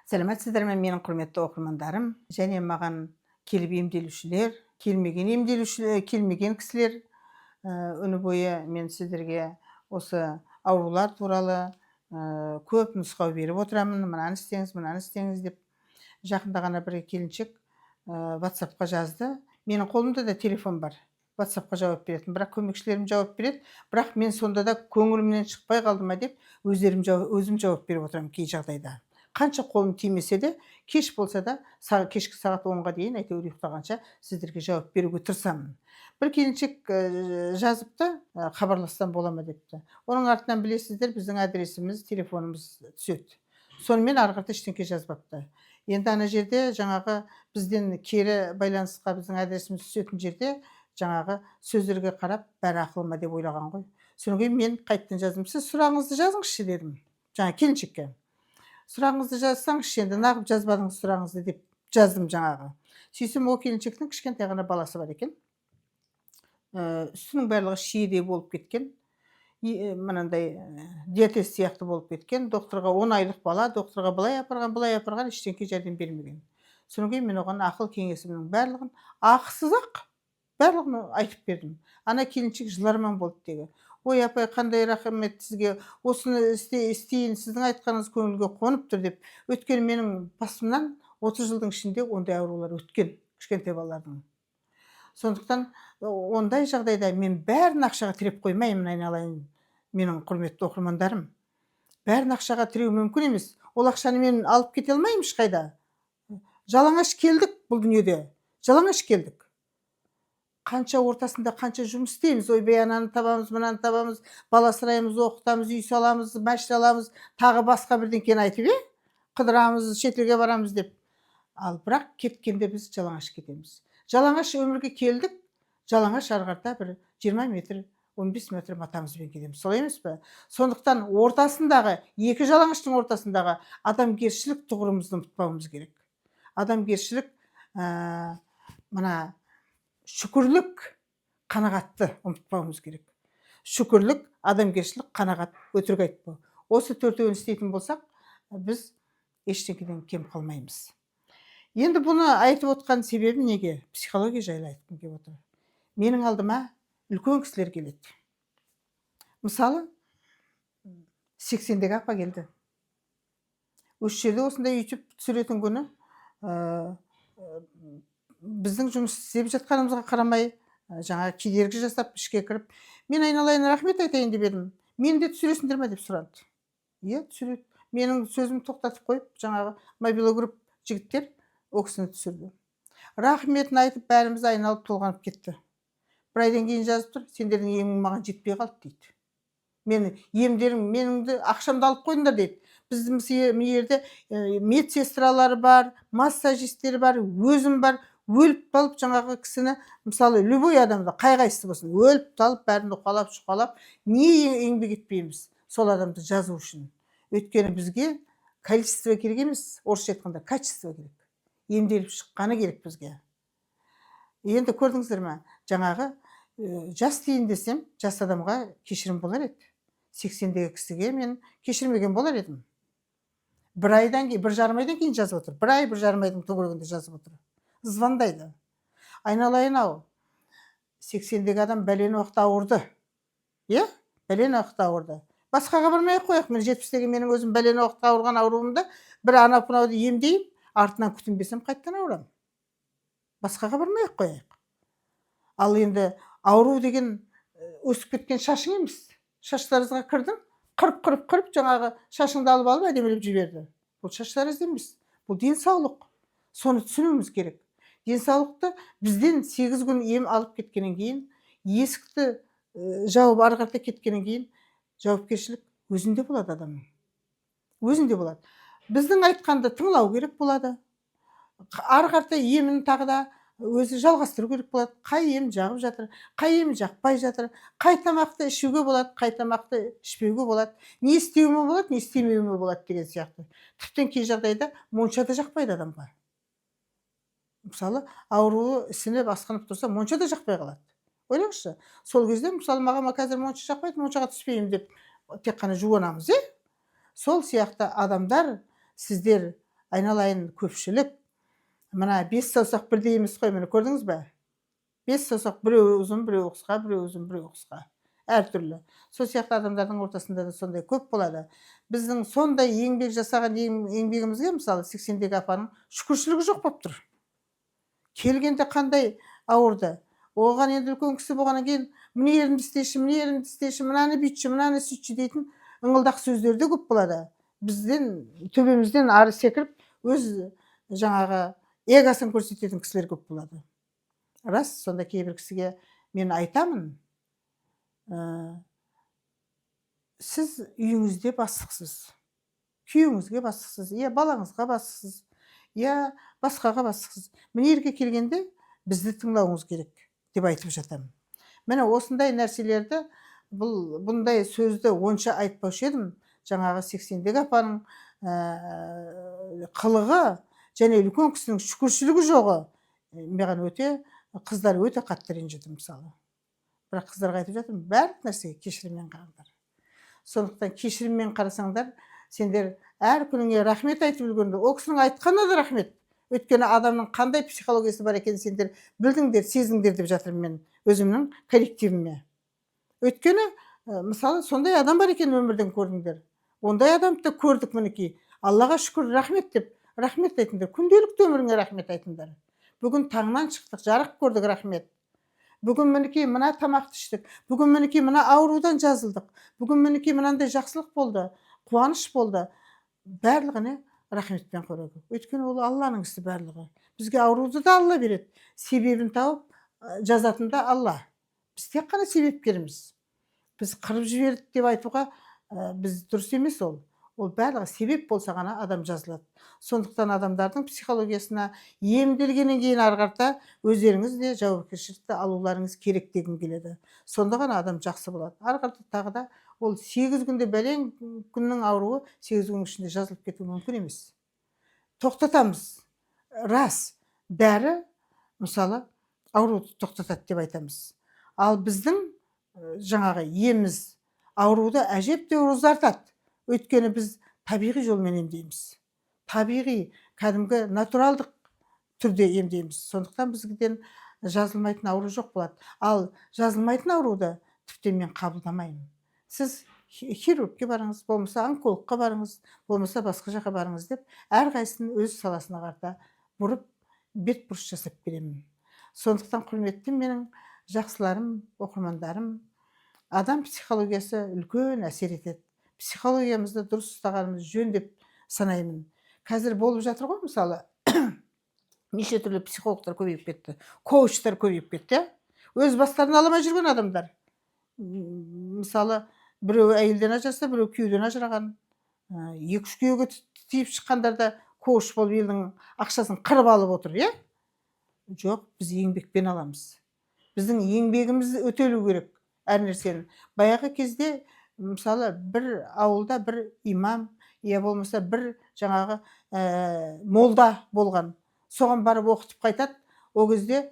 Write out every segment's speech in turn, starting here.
Сәлеметсіздер ме менің құрметті оқырмандарым және маған келіп емделушілер, келмеген кісілер. Үні бойы мен сіздерге осы аурулар туралы көп нұсқау беріп отырамын. Мынаны істеңіз деп. Жақында ғана бір келіншек WhatsApp-қа жазды. Менің қолымда да телефон бар. WhatsApp-қа жауап беретін, бірақ көмекшілерім жауап береді. Бірақ мен сонда да көңілімнен шықпай қалды ма деп өзім жауап беріп отырамын кей жағдайда. Қанша қолым тимесе де, кеш болса да, кешкі сағат 10-ға дейін әйтеуір ұйықтағанша сіздерге жауап беруге тырысамын. Бір келіншек жазыпты, хабарлассам бола ма депті. Оның артынан білесіздер, біздің адресіміз, телефонымыз түседі. Сонымен ары қарата ештеңке жазбапты. Енді ана жерде жаңағы бізден кері байланысқа біздің адресіміз түсетін жерде жаңағы сөздерге қарап бәрі ақылыма деп ойлаған ғой. Содан кейін мен қайтадан жаздым. Сіз сұрағыңызды жазыңызшы дедім. Жаңа келіншекке. Сұрағыңызды жазсаңызшы, енді нағып жазбадыңыз сұрағыңызды деп жаздым жаңағы. Сөйтсем ол келіншектің кішкентай ғана баласы бар екен. Үстінің барлығы шиедей болып кеткен. Мынандай диатез сияқты болып кеткен. Докторға 10 айлық бала, докторға былай апарған, ештеңке жәрдем бермеген. Содан кейін мен оған ақыл кеңесімнің барлығын ақысыз-ақ барлығын айтып бердім. Ана келіншек жыларман болды тегі. Ой, апай, қандай рахмет сізге, осыны істейін, сіздің айтқаныңыз көңілге қонып тұр деп. Өткен менің басымнан 30 жылдың ішінде ондай аурулар өткен, кішкентай балалардың. Сондықтан ондай жағдайда мен бәрін ақшаға тіреп қоймаймын, айналайын, менің құрметті оқырмандарым. Бәрін ақшаға тіреу мүмкін емес. Ол ақшаны мен алып кете алмаймын ешқайда. Жалаңаш келдік бұл дүниеде. Жалаңаш келдік. Қанша ортасында қанша жұмыс істейміз, ойбай ананы табамыз, мынаны табамыз, бала асыраймыз, оқытамыз, үй саламыз, машина аламыз, тағы басқа бірдеңкені айтып, қыдырамыз, шетелге барамыз деп. Ал бірақ кеткенде біз жалаңаш кетеміз. Жалаңаш өмірге келдік, жалаңаш ары қарата бір 20 метр, 15 метр матамызбен кетеміз. Солай емес пе? Сондықтан ортасындағы, екі жалаңаштың ортасындағы адамгершілік тұғырымызды ұмытпауымыз керек. Адамгершілік, мына шүкірлік, қанағатты ұмытпауымыз керек. Шүкірлік, адамгершілік, қанағат, өтірік айтпау. Осы төртеуін істейтін болсақ, біз ештеңеден кем қалмаймыз. Енді бұны айтып отқан себебі неге? Психология жайлы айтқым келіп отыр. Менің алдыма үлкен кісілер келеді. Мысалы, 80-дегі апа келді. Осы жерде осындай YouTube түсіретін күні біздің жұмыс істеп жатқанымызға қарамай, жаңа кедергі жасап, ішке кіріп, мен айналайын рахмет айтайын деп едім. Мені де түсіресіңдер ме деп сұрады. Иә, түсіреді. Менің сөзімді тоқтатып қойып, жаңағы мобила групп жігіттер ол кісіні түсірді. Рахметін айтып, бәріміз айналып толғанып кетті. Бір айдан кейін жазып тұр, сендердің емің маған жетпей қалды дейді. Меніңді ақшамды алып қойдыңдар дейді. Біздің жерде медсестралары бар, массажистері бар, өзім бар. Өліп талып жаңағы кісіні, мысалы, любой адамды, қайғайсыз болсын, өліп талып, бәрін ұқалап, не еңбек етпейміз сол адамды жазу үшін. Өйткені бізге количество керек емес, орысша айтқанда качество керек. Емделіп шыққаны керек бізге. Енді көрдіңіздер ме? Жаңағы жас дейін десем, жас адамға кешірім болар еді. 80-дегі кісіге мен кешірмеген болар едім. Бір жарым айдан кейін жазып отыр. Бір ай, бір жарым айдың төңірегінде жазып отыр. Звондайды. Айналайын ау, 80-дегі адам бәлені уақыт ауырды. Бәлені уақыт ауырды. Басқаға бармай қояқ, мен 70-дегі менің өзім бәлені уақыт ауырған ауруымды бір анау-мынауды емдеймін, артынан күтінбесем қайттан ауырам. Басқаға бармай қояқ. Ал енді ауру деген өсіп кеткен шашың емес. Шаштарыңызға кірдің, қырып, жаңағы шашыңды алып әдемілеп жіберді. Бұл шаштарыңыз емес. Бұл денсаулық. Соны түсінуіміз керек. Денсаулықты бізден 8 күн ем алып кеткеннен кейін, есікті жауып ары қарата кеткеннен кейін, жауапкершілік өзінде болады адамның. Өзінде болады. Біздің айтқанды тыңлау керек болады. Ары қарата емін тағы да өзі жалғастыру керек болады. Қай ем жағып жатыр, қай ем жақпай жатыр, қай тамақты ішуге болады, қай тамақты ішпеуге болады, не істеуіме болады, не істемеуіме болады деген сияқты. Тіптен кей жағдайда монша да жақпайды адамға. Мысалы, ауруы ісініп асқынып тұрса, монша да жақпай қалады. Ойлаңызшы, сол кезде мысалы маған қазір монша жақпайды, моншаға түспеймін деп тек қана жуанамыз, Сол сияқты адамдар, сіздер айналайын көпшілік мына 5 саусақ бірдей емес қой, міне көрдіңіз бе? 5 саусақ біреуі ұзын, біреуі қысқа, біреуі ұзын, біреуі қысқа. Әртүрлі. Сол сияқты адамдардың ортасында да сондай көп болады. Біздің сондай еңбек жасаған еңбегімізге мысалы 80-дегі апаның шүкіршілігі жоқ болып тұр. Келгенде қандай ауырды. Оған енді үлкен кісі болғаннан кейін міне ерімді істеші, міне ерімді істеші, мынаны бүйтші, мынаны сөйтші дейтін ыңылдақ сөздер де көп болады. Бізден төбемізден ары секіріп, өз жаңағы эгосын көрсететін кісілер көп болады. Рас, сонда кейбір кісіге мен айтамын, сіз үйіңізде бастықсыз, күйеуіңізге бастықсыз, я балаңызға бастықсыз, я басқаға бастықсыз. Міне ерге келгенде бізді тыңдауыңыз керек деп айтып жатамын. Міне осындай нәрселерді, бұндай сөзді онша айтпаушы едім. Жаңағы 80-дегі апаның қылығы және үлкен кісінің шүкіршілігі жоғы маған қыздар өте қатты ренжіді мысалы. Бірақ қыздарға айтып жатырмын, барлық нәрсеге кешіріммен қараңдар. Сондықтан кешіріммен қарасаңдар, сендер әр күніңе рахмет айтып үлгенде, ол кісінің айтқанына да рахмет. Өйткені адамның қандай психологиясы бар екенін сендер білдіңдер, сездіңдер деп жатырмын мен өзімнің коллективіме. Өйткені мысалы сондай адам бар екен өмірден көрдіңдер. Ондай адамды көрдік мінекей. Аллаға шүкір, рахмет деп, рахмет айтыңдар. Күнделікті өміріңе рахмет айтыңдар. Бүгін таңнан шықтық, жарық көрдік, рахмет. Бүгін мінекей мына тамақты іштік. Бүгін мінекей мына аурудан жазылдық. Бүгін мінекей мынандай жақсылық болды, қуаныш болды. Барлығына рахметпен қарау. Өйткені ол Алланың ісі барлығы. Бізге ауруды да Алла береді. Себебін тауып жазатын да Алла. Біз тек қана себепкеріміз. Біз қырып жібердік деп айтуға біз дұрыс емес ол. Ол барлығы себеп болса ғана адам жазылады. Сондықтан адамдардың психологиясына емделгеннен кейін ары қарата өздеріңіз де жауапкершілікті алуларыңыз керек дегім келеді. Сонда ғана адам жақсы болады. Ары қарата тағы да ол 8 күнде бәлен күннің ауруы 8 күннің ішінде жазылып кетуі мүмкін емес. Тоқтатамыз. Рас, дәрі мысалы ауруды тоқтатады деп айтамыз. Ал біздің жаңағы еміз ауруды әжептәуір ұзартады. Өйткені біз табиғи жолмен емдейміз. Табиғи, кәдімгі натуралдық түрде емдейміз. Сондықтан бізден жазылмайтын ауру жоқ болады. Ал жазылмайтын ауруды тіптен мен қабылдамаймын. Сіз хирургке барыңыз, болмаса онкологқа барыңыз, болмаса басқа жаққа барыңыз деп, әрқайсысын өз саласына қарата бұрып, бет бұрыс жасап беремін. Сондықтан құрметті менің жақсыларым, оқырмандарым, адам психологиясы үлкен әсер етеді. Психологиямызды дұрыс ұстағанымыз жөн деп санаймын. Қазір болып жатыр ғой, мысалы, неше түрлі психологтар көбейіп кетті, коучтар көбейіп кетті. Өз бастарын аламай жүрген адамдар. Мысалы, біреу әйелден ажыраса, біреу күйеуден ажыраған, 2-3 күйеуге тиіп шыққандар да коуч болып елдің ақшасын қырып алып отыр, е? Жоқ, біз еңбекпен аламыз. Біздің еңбегіміз өтелу керек әр нәрсені. Баяғы кезде мысалы бір ауылда бір имам, я болмаса бір жаңағы молда болған. Соған барып оқытып қайтады. Ол кезде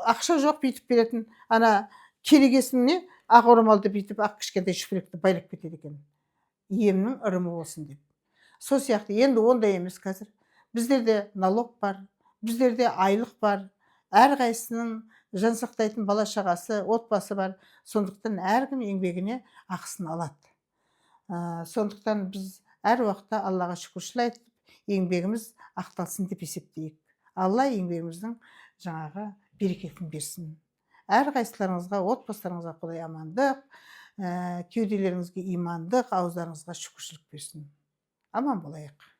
ақша жоқ, бүйтіп беретін. Ана керегесіне ақ орамалды бүйтіп ақ кішкентай шүпілекті байлап кетеді екен. Емнің ырымы болсын деп. Сол сияқты енді ондай емес қазір. Біздерде налог бар, біздерде айлық бар. Әрқайсының жан сақтайтын бала шағасы, отбасы бар. Сондықтан әркім еңбегіне ақысын алады. Сондықтан біз әр уақытта Аллаға шүкіршілік айтып, еңбегіміз ақталсын деп есептейік. Алла еңбегіміздің жаңағы берекетін берсін. Әрқайсыларыңызға, отбасыларыңызға Құдай амандық, кеуделеріңізге имандық, ауыздарыңызға шүкіршілік берсін. Аман болайық.